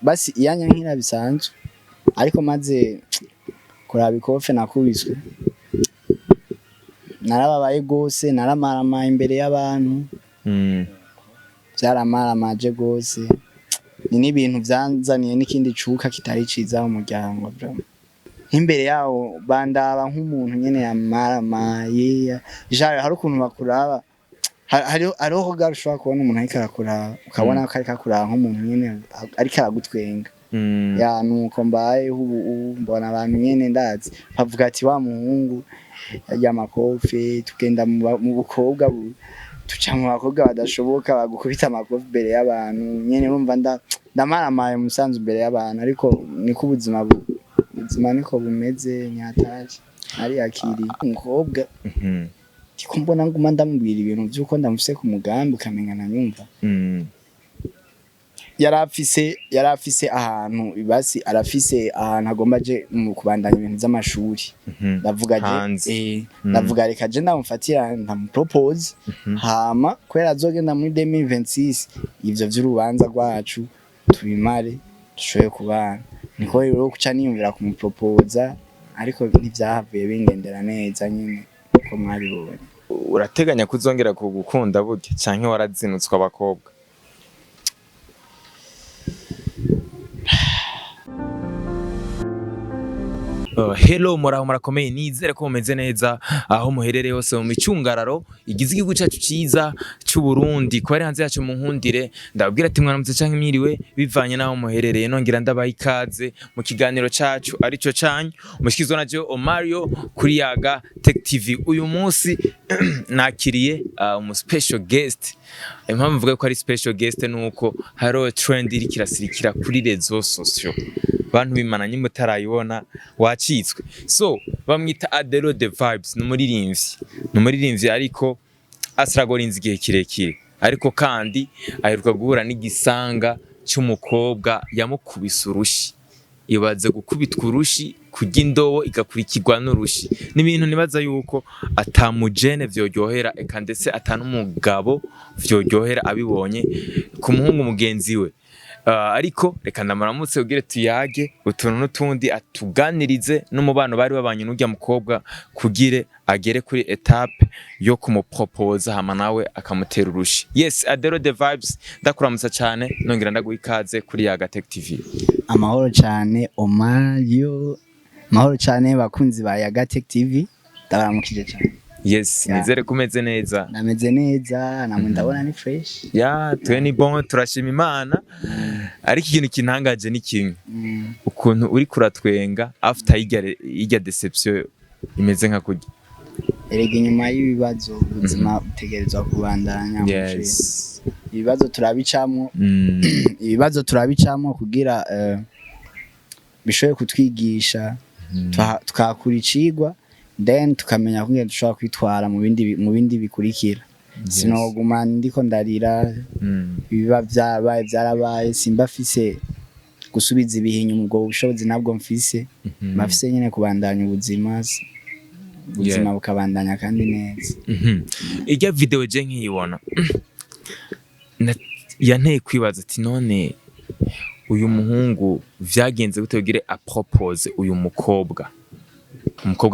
basi iyanya nkira bisanzwe ariko maze kuraba ikofe nakubiswe narababaye gose naramarama imbere y'abantu byaramaramaje gose ni n'ibintu byanzaniye n'ikindi cuka kitari ciza mu muryango bro imbere yawo bandaba nk'umuntu nyene yamaramaye jare hari ukuntu bakuraba hariho garushwa kubona umuntu ariko arakuraba ukabona ko ariko akuraba nk'umuntu nyene ariko aragutwenga ya nuko mbaye mbona abantu nyene ndazi bavuga ati Wamuhungu yarya amakofe tugenda mu bukobwa tuca mu bakobwa badashoboka bagukubita amakofe imbere y'abantu nyene urumva ndamaramaye musanzu imbere y'abantu ariko niko ubuzima niko bumeze nyataje ari akiri umukobwa tiko mbona nguma ndamubwira ibintu byuko ndamufise ku mugambi ukamenya na nyumva yarafise ahantu basi arafise ahantu agomba je mu kubandanya ibintu by'amashuri ndavuga reka je ndamfatira ndamupropose hama kwera azogenda muri 2026 ivyo vy'urubanza rwacu tubimare dushoye kubana niko rero kuca niyumvira kumupropose ariko ntivyahavuye bingendera neza nyine uko mwabibonye. Urateganya kuzongera kugukunda burya canke warazinutswe abakobwa? Hello muraho murakomeye nizere ko mumeze neza aho muherereye hose mu micungararo igize igihugu cyacu ciza cy'u Burundi ko ari hanze yacu mu nkundire ndabwira ati mwaramutse canke mwiriwe bivanye naho muherereye nongira ndabaha ikaze mu kiganiro cacu arico canyu umushikizwa na Mario kuri Yaga Tech TV. Uyu munsi nakiriye umu special guest. Impamvu mvuga ko ari special guest nuko haro trend iri kirasirikira kuri rezo sociaux bantu bimana nyimwe tarayibona wacitswe. So bamwita Adelo the Vibes numuririmbyi ariko asragorinze igihe kirekire ariko kandi aheruka guhura n'igisanga cy'umukobwa yamukubise urushi ibaze gukubitwa urushi kujya indobo igakurikirwa n'urushi n'ibintu nibaza yuko atamujene vyoryohera eka ndetse atanumugabo vyoryohera abibonye ku muhungu mugenzi we. Ariko reka ndamaramutse ugire tuyage utuntu n'utundi atuganirize n'umubano bari babanye n'ujya mukobwa kugire agere kuri etape yo kumupropose hama nawe akamutera urushi. Yes, Adelo the Vibes ndakuramutsa cyane nongera ndaguha ikaze kuri Yaga Tech TV. Amahoro cyane Omario, amahoro cyane bakunzi ba Yaga Tech TV ndabaramukije cyane. Yes, nizere kumeze neza. Nameze neza, namwe ndabona ni fresh. Ya, twe ni bon turashima Imana. Ariko ikintu kintangaje ni kimwe. Ukuntu uri kuratwenga after ijya deception imeze nka kujya. Erega inyuma y'ibibazo ubuzima butegerezwa kubandanya. Yes. Ibibazo turabicamo kugira bishoye kutwigisha tukakura icigwa then tukamenya ko dushobora kwitwara mu bindi bikurikira. Sinoguma ndiko ndarira biba byarabaye simba fise gusubiza ibihinyu ubwo bushobozi nabwo mfise mafise nyene kubandanya ubuzima bukabandanya kandi neza. Ijya video je nkiyibona yanteye kwibaza ati none uyu muhungu vyagenze gute ugire apropose uyu umukobwa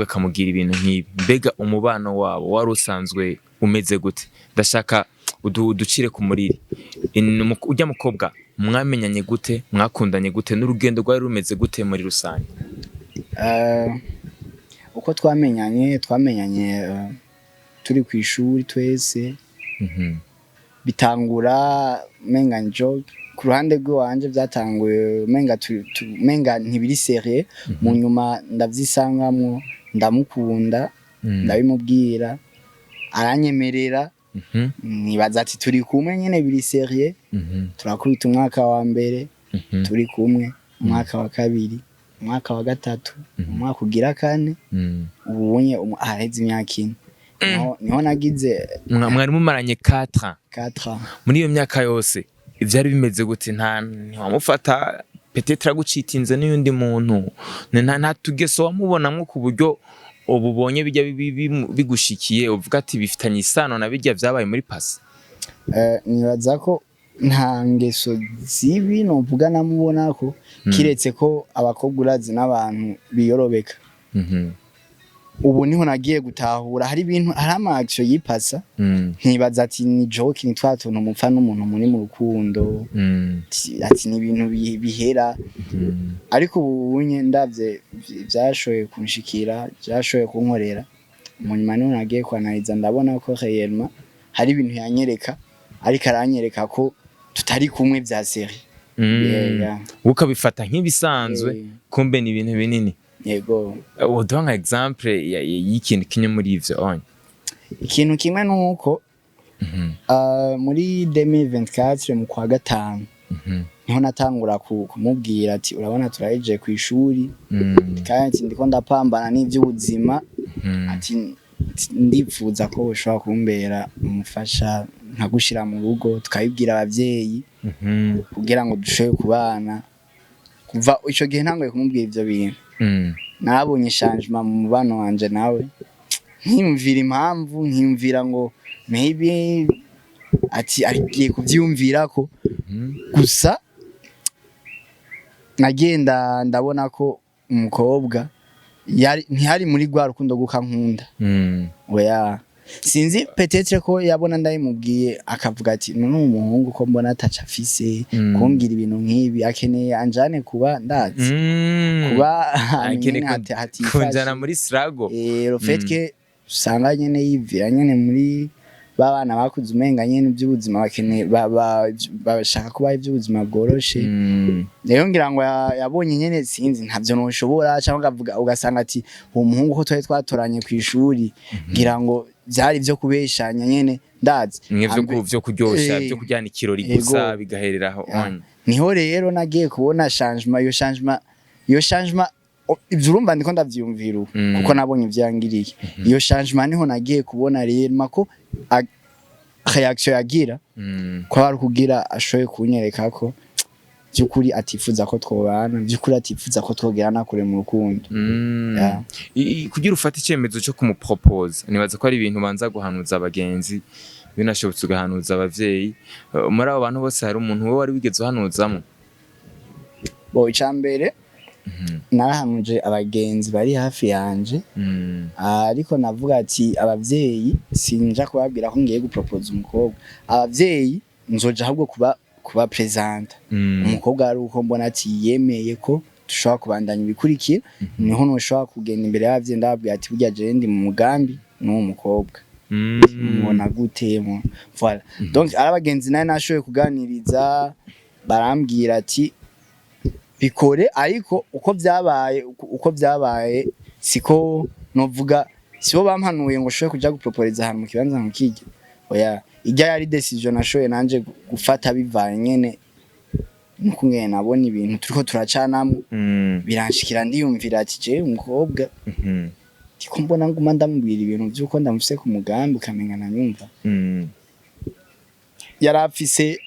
akamugira ibintu nk'ibi mbega umubano wabo wari usanzwe umeze gute? Ndashaka uducire ku muriri ujya mukobwa mwamenyanye gute mwakundanye gute n'urugendo rwari rumeze gute muri rusange? Uko twamenyanye turi ku ishuri twese bitangura menga njo ku ruhande rwanje byatanguye menga ntibiri serie mu nyuma ndavyisangamwo ndamukunda ndabimubwira aranyemerera nibaza ati turi kumwe nyene biri serie turakubita umwaka wa mbere turi kumwe umwaka wa kabiri umwaka wa gatatu umwaka ugira kane ubunye aheze imyaka ine niho nagize mwari mumaranye 4 muri iyo myaka yose ivyari bimeze gute? Ntiwamufata peut-être agucitinze n'undi muntu nta tugeso wamubonamwo ku buryo ububonye bijya bigushikiye uvuga ati bifitanye isano na bijya vyabaye muri pasi? Nibaza ko nta ngeso zibi novuga namubona ko kiretse ko abakobwa urazi n'abantu biyorobeka. Ubu niho nagiye gutahura hari ibintu hari amaction yipasa ntibaza ati ni joke ni twatuntu mupfa n'umuntu muri mu rukundo ati ni ibintu bihera ariko ubu ndavye byashoye kunshikira byashoye kunkorera mu nyuma niho nagiye kwanariza ndabona ko réellement hari ibintu yanyereka ariko aranyereka ko tutari kumwe bya série ukabifata nk'ibisanzwe kumbe ni ibintu binini. Yego uduha nka example y'ikintu kimwe muri ivyo onye. Ikintu kimwe nuko muri 2024 mu kwa gatanu niho natangura kumubwira ati urabona turaheje ku ishuri kandi ndiko ndapambana n'ivy'ubuzima ati ndipfuza ko ushobora kumbera umufasha nkagushira mu rugo tukabibwira abavyeyi kugira ngo dushobe kubana. Kuva ico gihe ntangoye kumubwira ivyo bintu nabonye changement mu mubano wanje nawe nkimvira impamvu nkimvira ngo maybe ati agiye kuvyumvira ko gusa nagenda ndabona ko umukobwa ntihari muri gwa rukundo gukankunda oya sinzi peut-être ko yabona ndayimubwiye akavuga ati none umuhungu ko mbona ataca afise kumbwira ibintu nk'ibi akeneye anjane kuba ndazi kuba akeneye kunjana muri struggle le fait que usanga nyene yivira nyene muri babana bakuze umenga nyene by'ubuzima bakeneye bashaka kuba iby'ubuzima bworoshe rero ngira ngo yabonye nyene sinzi ntavyo noshobora cyangwa avuga ugasanga ati uwo muhungu ko twari twatoranye ku ishuri ngira ngo byari byo kubeshanya nyene ndazi byo kuryosha byo kujyana ikirori gusa bigahereraho niho rero nagiye kubona changement iyo changement ibyo urumva ndiko ndavyumvira kuko nabonye ivyangiriye iyo changement niho nagiye kubona rero mako reaction yagira ko ari kugira ashoye kunyereka ko byukuri atifuza ko twobana byukuri atifuza ko twogerana kure mu rukundo kugira ufata icyemezo cyo kumupropose nibaza ko ari ibintu banza guhanuza abagenzi binashobotse ugahanuza abavyeyi muri abo bantu bose hari umuntu wowe wari wigeze uhanuzamo bo icambere narahanuje abagenzi bari hafi yanje ariko navuga ati abavyeyi sinja kubabwira ko ngiye gupropose umukobwa abavyeyi nzoja ahubwo kuba present umukobwa ari uko mbona ati yemeye ko dushobora kubandanya ibikurikira niho noshobora kugenda imbere y'abavyeyi ndababwira ati burya je ndi mu mugambi n'uwo mukobwa mubona gutemo voilà donc arabagenzi naye nashoboye kuganiriza barambwira ati bikore ariko uko byabaye siko novuga sibo bampanuye ngo shoye kuja gupropose ahantu mu kibanza nk'ikijya oya ijya yari decision nashoye nanje gufata bivaye nyene nuko ngene nabona ibintu turiko turacanamo biranshikira ndiyumvira ati je umukobwa tiko mbona nguma ndamubwira ibintu byuko ndamufise ku mugambi kamenya na nyumva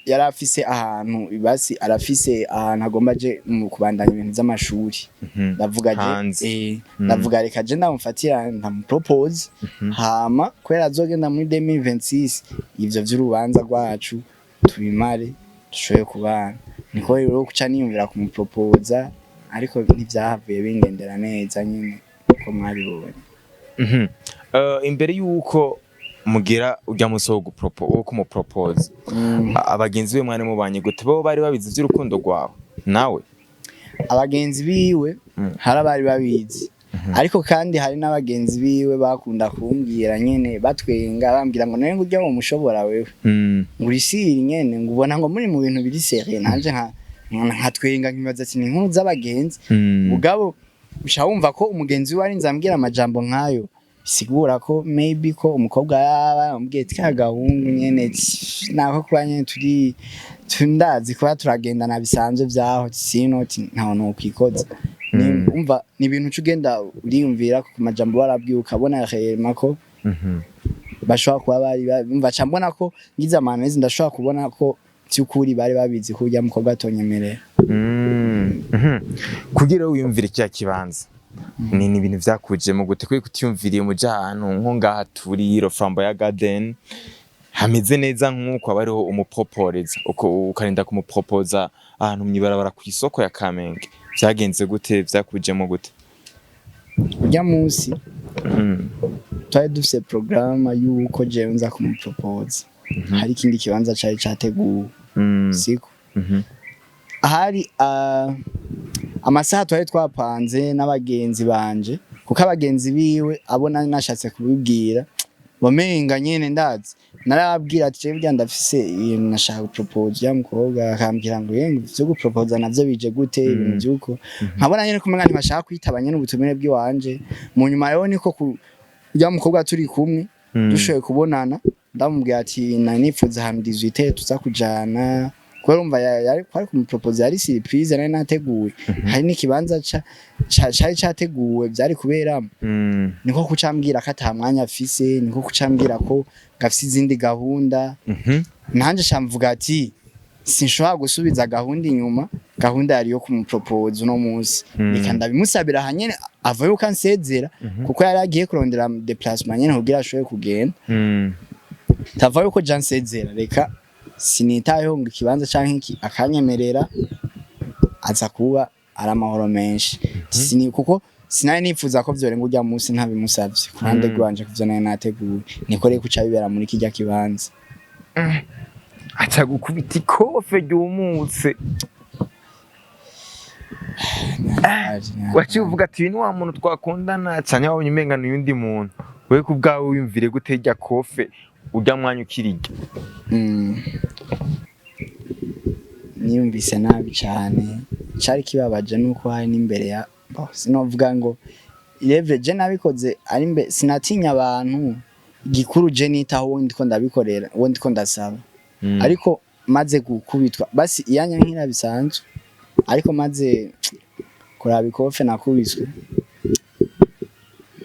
yarafise ahantu ibasi arafise ahantu agomba je mu kubandanya ibintu by'amashuri ndavuga je ndavuga reka je ndamufatira ndamupropose hama kwera azogenda muri 2026 ivyo vy'urubanza rwacu tubimare dushoye kubana niko rero kuca niyumvira kumupropose ariko ntivyahavuye bingendera neza nyine ko mwabibonye imbere yuko mugira ujya musoho kumupropose abagenzi be mwane mubanye gute bo bari babizi by'urukundo rwawe nawe abagenzi biwe hari abari babizi ariko kandi hari n'abagenzi biwe bakunda kumbwira nyene batwenga bambwira ngo nawe ngujya wo mushobora wewe nguri siri nyene ngubona ngo muri mu bintu biri sérieux nanje nka twenga nkibaza ati ni nkuru z'abagenzi mugabo ushawumva ko umugenzi we ari nzambwira amajambo nkayo sigura ko maybe ko umukobwa yaba umbwiye twagahungu nyene nako kwa nyene tundazi ko turagendana bisanzwe byaho sino ntaho no kwikoza umva ni ibintu cugenda uriyumvira ku majambo barabwiye ukabona rema ko bashobora kuba bari umva cyambona ko ngize amanezi ndashobora kubona ko cyukuri bari babizi ko ujya mukobwa atonyemerera kugira wiyumvire cya kibanza ni ibintu vyakuje mu gute kuri kutiyumviriye mu jahano nko ngaha turi Rofambo ya Garden hameze neza nk'uko aba ariho umuproporeza uko ukarinda kumupropoza ahantu mwibarabara ku isoko ya Kamenge vyagenze gute vyakujemo gute urya munsi twari dufise programme yuko jewe nza kumupropose hari ikindi kibanza cari categuwe siko hari amasaha twari twapanze n'abagenzi banje kuko abagenzi biwe abona nashatse kubibwira bamenga nyene ndazi narababwira ati jewe ndafise ibintu nashaka gupropose ya mukobwa akambwira ngo yenge vyo gupropose navyo bije gute ibintu byuko nkabona nyene kumenga ntibashaka kwitaba nyene ubutumire bw'iwanje mu nyuma rero niko ya mukobwa turi kumwe dushoye kubonana ndamubwira ati nanifuza hamwe 18 tuza kujana kubera umva yari kwari kumupropose yari surprise nari nateguye hari n'ikibanza cari categuwe byari kuberamo niko kucambwira ko ata mwanya afise niko kucambwira ko gafise izindi gahunda nanje shamvuga ati sinshobora gusubiza gahunda inyuma gahunda yari yo kumupropose uno munsi reka ndabimusabira hanyene avaye ukansezera kuko yari agiye kurondera déplacement nyene kugira ashoboye kugenda tavaye uko jansezera reka sinitayeho ngo ikibanza canke akanyemerera aza kuba ari amahoro menshi kuko sinari nifuza ko vyorenga urya munsi ntabimusavye kurande rwanje kuvyo nayo nateguye nikoreye kuca bibera muri kirya kibanza aca gukubita ikofe ryumutse waciye uvuga ati ni wa muntu twakundana canke wabonye umenga n'uyundi muntu wewe kubwawe wiyumvire gute rya kofe urya mwanya ukirirya niyumvise nabi cyane cari kibabaje nuko hari n'imbere ya sinovuga ngo irevre je nabikoze ari mbe sinatinya abantu igikuru je nitaho wundi ko ndabikorera wundi ko ndasaba ariko maze gukubitwa basi iyanya nkira bisanzwe ariko maze kuraba ikofe nakubiswe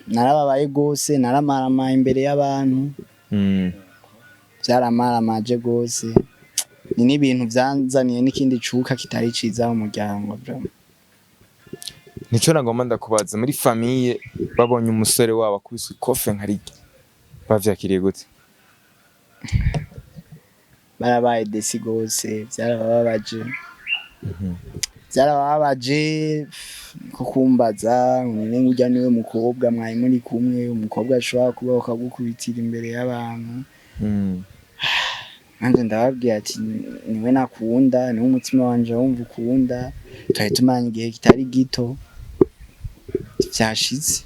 narababaye gose naramarama imbere y'abantu byaramaramaje gose ni n'ibintu byanzaniye n'ikindi cuka kitari ciza mu muryango bro nico nagomba ndakubaza muri famille babonye umusore wabo akubise ikofe nkariki bavyakiriye gute barabaye desi gose byarababaje ko kumbaza ngo urya niwe mukobwa mwayi muri kumwe umukobwa ashobora kuba akagukubitira imbere y'abantu nanje ndababwiye ati niwe nakunda niwe umutima wanje wumva ukunda twari tumaranye igihe kitari gito byashize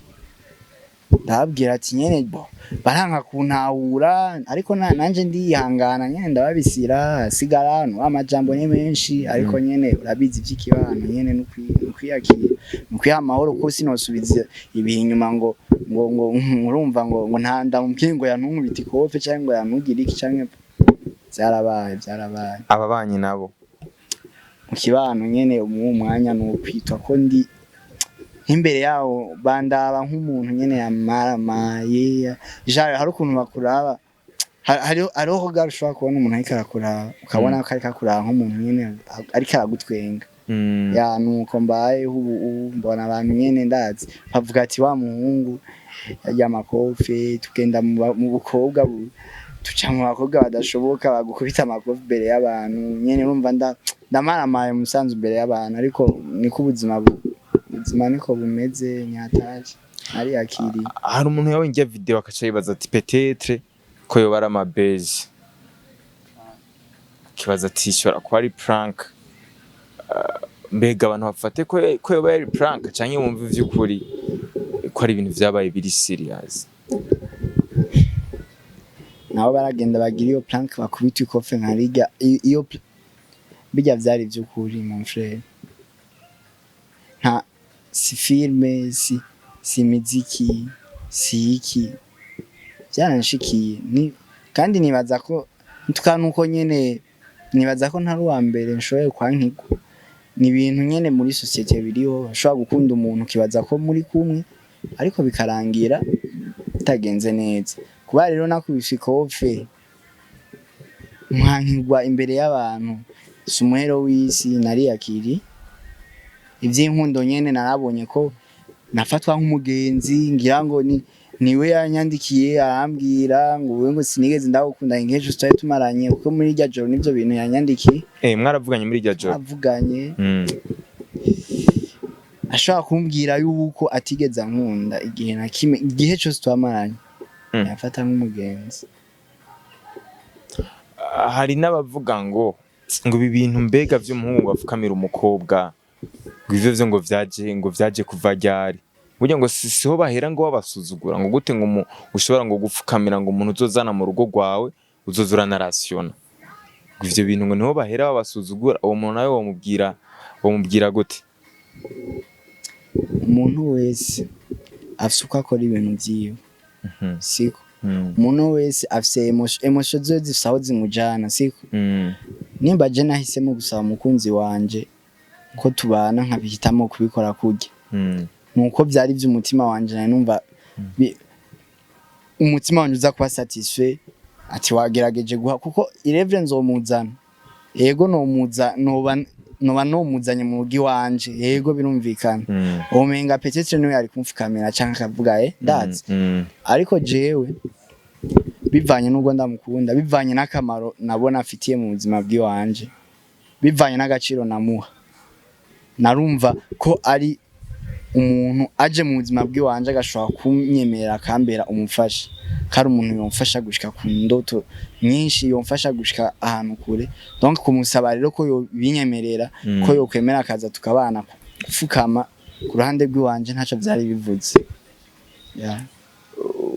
ndababwira ati nyene baranka kuntahura ariko nanje ndihangana nyene ndababisira sigara no amajambo ni menshi ariko nyene urabizi by'ikibano nyene nukwiyakira nukwiha amahoro ko sinosubiza ibihe inyuma ngo urumva ngo ntanda mupingo yantunkubita ikofe cyangwa yanugira iki cyangwa byarabaye ababanyi nabo mu kibano nyene mu mwanya no kwitwa ko ndi imbere yawo bandaba nk'umuntu nyene yamaramaye jare hari ukuntu bakuraba hariho garushwa kubona umuntu ariko arakuraba ukabona ko ariko akuraba nk'umuntu nyene ariko aragutwenga ya nuko mbaye mbona abantu nyene ndazi bavuga ati Wamuhungu yarya amakofe tugenda mu bukobwa tuca mu bakobwa badashoboka bagukubita amakofe imbere y'abantu nyene urumva ndamaramaye musanzu imbere y'abantu ariko niko ubuzima niko bumeze nyataje ari yakiri hari umuntu yabonye video akaca yibaza ati peut-être ko yoba ari amabeje kibaza ati shora ko ari prank mbega abantu bafate ko yoba ari prank canke wumva ivy'ukuri ko ari ibintu vyabaye biri serious nabo baragenda bagira iyo prank bakubita ikofe nkariga iyo bijya vyari ivy'ukuri mon frère nta si filme si muziki si iki byaranshikiye kandi nibaza ko tukanuko nyene nibaza ko ntari wa mbere nshoye kwankiko ni ibintu nyene muri societe biriho ashobora gukunda umuntu kibaza ko muri kumwe ariko bikarangira bitagenze neza kuba rero nakubise ikofe mwankirwa imbere y'abantu sumuhero w'isi nari yakiri ivy'inkundo nyene narabonye ko nafatwa nk'umugenzi ngira ngo niwe yanyandikiye arambwira ngo wewe ngo sinigeze ndagukunda ingejo tutari tumaranye kuko muri irya joro nivyo bintu yanyandikiye mwaravuganye muri irya joro avuganye ashaka kumbwira yuko atigeze ankunda igihe na kimwe igihe cyose twamaranye yafata nk'umugenzi hari n'abavuga ngo ibi bintu mbega vy'umuhungu bafukamira umukobwa ngo ivyo vyo ngo vyaje kuva ryari burya ngo siho bahera ngo babasuzugura ngo gute ngo ushobora ngo gupfukamira ngo umuntu uzozana mu rugo rwawe uzozurana rasiona ngo ivyo bintu ngo niho bahera babasuzugura uwo muntu nawe wamubwira gute umuntu wese afise uko akora ibintu vyiwe siko umuntu wese afise emotion zo zisaho zimujana siko nimba je nahisemo gusaba umukunzi wanje ko tubana nkabihitamo kubikora kurya nuko byari by'umutima wanje na numva umutima wanje uza kuba satisfait ati wagerageje guha kuko irevre nzomuzana yego noba nomuzanye mu rugi wanje yego birumvikana omenga peut-être niwe ari kumfukamira canka kavuga that's ariko jewe bivanye n'ubwo ndamukunda bivanye n'akamaro nabona afitiye mu buzima bw'iwanje bivanye n'agaciro namuha narumva ko ari umuntu aje mu buzima bw'iwanje agashobora kunyemerera akambera umufasha kari umuntu yomfasha gushika ku ndoto nyinshi yomfasha gushika ahantu kure donc kumusaba rero ko yo binyemerera ko yo kwemera akaza tukabana gufukama ku ruhande rw'iwanje ntaco byari bivuze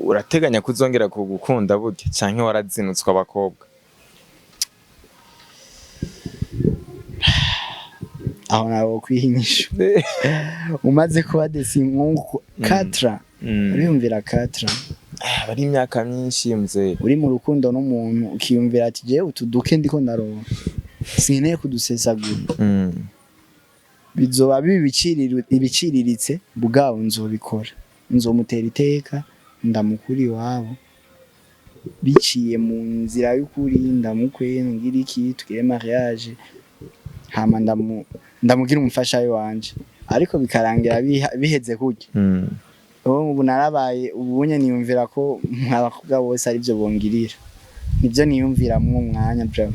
urateganya kuzongera kugukunda burya canke warazinutswe abakobwa aho nawo kwihinyisha umaze kuba desinkungu 4 uriyumvira 4 bari imyaka myinshi mzee uri mu rukundo n'umuntu ukiyumvira ati je utuduke ndiko ndaronka sinkeneye kudusesagura bizoba ibiciriritse bugabo nzobikora nzomutera iteka ndamukuri iwabo biciye mu nzira y'ukuri ndamukwe ngira iki tugire mariage hama ndamugira umufasha wanje ariko bikarangira biheze kurya ubu narabaye ubunye niyumvira ko abakobwa bose ari byo bongirira nibyo niyumvira mu mwanya bro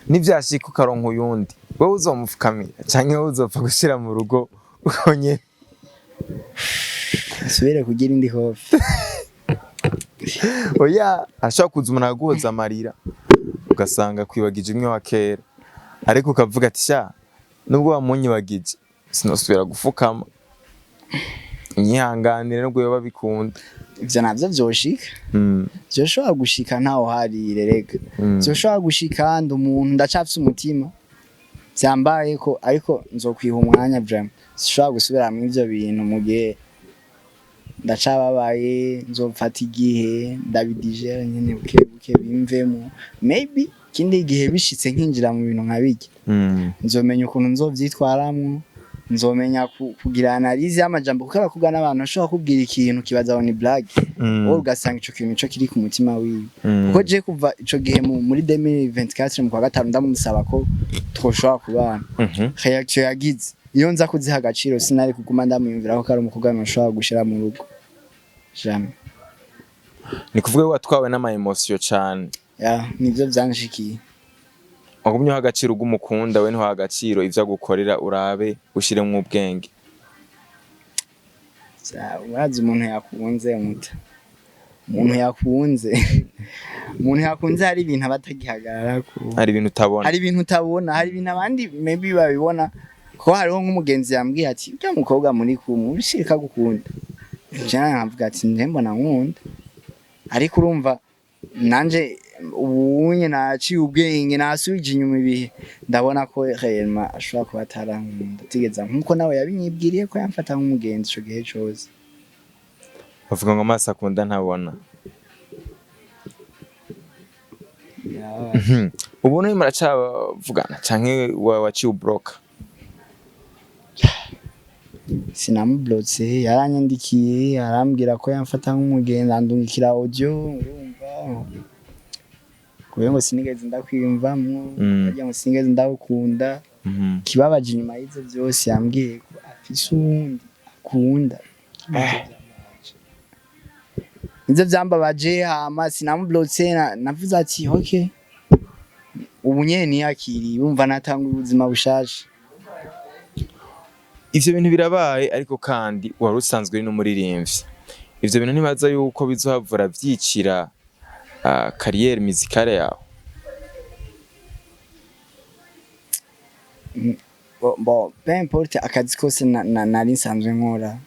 nivyashika ukaronka uyundi wowe uzomufukamira canke wowe uzopfa gushira mu rugo ukonye asubire kugira indi hofe oya ashaka kuza umuntu aguhoza amarira ugasanga kwibagije imwe wa kera ariko ukavuga ati sha nubwo wamunyibagije sinosubira gufukama inyihanganire nubwo yoba bikunda ivyo navyo vyoshika vyoshobora gushika ntaho hari rerega vyoshobora gushika ndi umuntu ndacafise umutima vyambaye ko ariko nzokwiha umwanya vraiment sishobora gusubira mu ivyo bintu mu gihe ndacababaye nzofata igihe ndabidigera nyene buke bimvemo maybe kindi gihe bishitse nkinjira mu bintu nkabijya nzomenya ukuntu nzovyitwaramwo nzomenya kugira analize y'amajambo kuko abakugana abantu bashobora kubwira ikintu kibaza ngo ni blague wowe ugasanga ico kintu cyo kiri ku mutima wiwe kuko je kuva ico gihe muri 2024 mu kwa gatanu ndamusaba ko twoshobora kubana reaction yagize iyo nza kuziha agaciro sinari kuguma ndamwumvira ko ari umukugana ushobora gushira mu rugo jamais ni kuvuga watwawe n'ama emotion cyane nivyo vyanshikiye agumye hagaciro ugumukunda we nto hagaciro ivyo gukorera urabe ushire mu ubwenge urazi umuntu yakunze umuntu yakunze hari ibintu abatagihagarara ko hari ibintu utabona hari ibintu abandi maybe babibona ko hariho nk'umugenzi yambwiye ati ujya mukobwa muri kumwe ubishirika gukunda cyane nkavuga ati ndembona nkunda ariko urumva nanje ubunye naciye ubwenge nasubije inyuma ibihe ndabona ko réellement ashobora kuba atarankunda tigeza nkuko nawe yabinyibwiriye ko yamfata nk'umugenzi ico gihe cyose bavuga ngo amaso akunda ntabona ubu nawe muracavugana canke waciye ubroka sinamublotse yaranyandikiye arambwira ko yamfata nk'umugenzi andungikira audio urumva kubengo sinigeze ndakwiyumvamwo ajya ngo sinigeze ndagukunda kibabaje inyuma y'ivyo byose yambwiye ko afise uwundi akunda Nivyo vyambabaje hama sinamublotse navuze ati okay ubu nyene niyakiriye bumva natanga ubuzima bushasha. Ivyo bintu birabaye ariko kandi wari usanzwe uri n'umuririmbyi. Ivyo bintu ntibaza yuko bizohavura vyicira carrière musicale yawe. Bon, peu importe akazi kose nari nsanzwe nkora.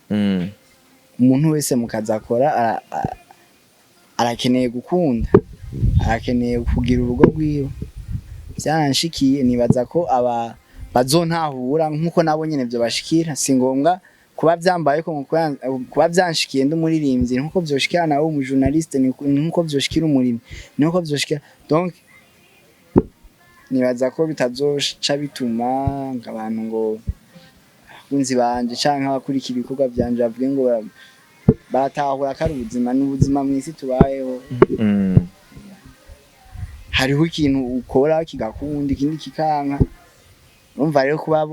Umuntu wese mu kazi akora arakeneye gukunda, arakeneye kugira urugo rwiwe. Byaranshikiye nibaza ko bazontahura nkuko nabo nyene byo bashikira, si ngombwa kuba byambaye ko kuba byanshikiye ndumuririmbyi nkuko byoshikira nawe umu journaliste nkuko byoshikira umurimi nkuko byoshikira. Donc nibaza ko bitazosha bituma ngabantu ngo kunzi banje canke abakurikira ibikorwa byanje bavuge ngo baratahura ko ari ubuzima n'ubuzima mwisi tubayeho. Hariho ikintu ukora kigakunda ikindi kikanka. Urumva rero kuba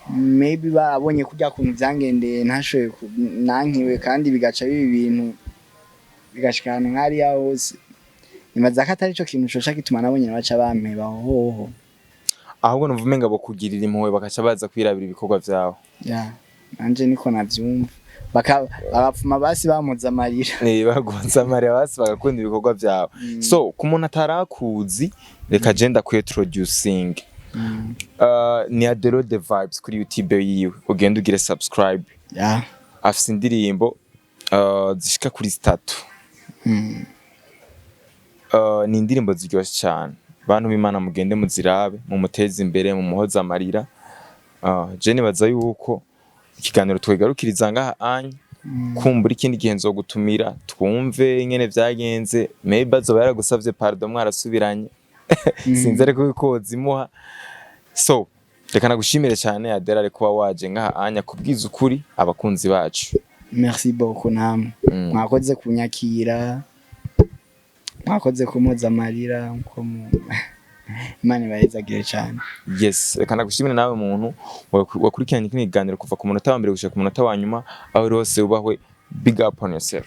maybe babonye kujya kuntu byangendeye ntashoye nankiwe kandi bigaca bibi bintu bigashikana nkari ya hose. Nimaza ko atari cyo kintu coca gituma nabonye baca bampeba hoho. Ahubwo numva umenga bo kugirira impuhwe bakaca baza kwirabira ibikorwa vyawe. Nanje niko navyumva. Abapfuma basi bamuza amarira. Bagonza amarira basi bagakunda ibikorwa vyawe. So kumuntu atarakuzi reka genda ku introducing. Ni Adelo the vibes kuri YouTube yiwe ugenda ugire subscribe. Afise indirimbo zishika kuri 3. Ni indirimbo ziryoshe cyane. Bantu b'Imana mugende muzirabe mu muteza imbere mu muhoza amarira. Je nibaza yuko ikiganiro twegarukiriza ngaha anye kumbura ikindi gihe nzogutumira twumve ingene vyagenze, maybe azoba yaragusavye pardon mwarasubiranye. Sinzi ariko ko zimuha. So reka nagushimire cyane Adela ariko kuba waje ngaha anya kubwiza ukuri abakunzi bacu. Merci beaucoup namwe. Mwakoze kunyakira. Mwakoze kumuza amarira uko Imana ibayizagire cyane. Yes, reka nagushimire nawe muntu wakurikiranye ikiganiro kuva ku munota wa mbere gushika ku munota wa nyuma aho rose ubahwe. Big up on yourself.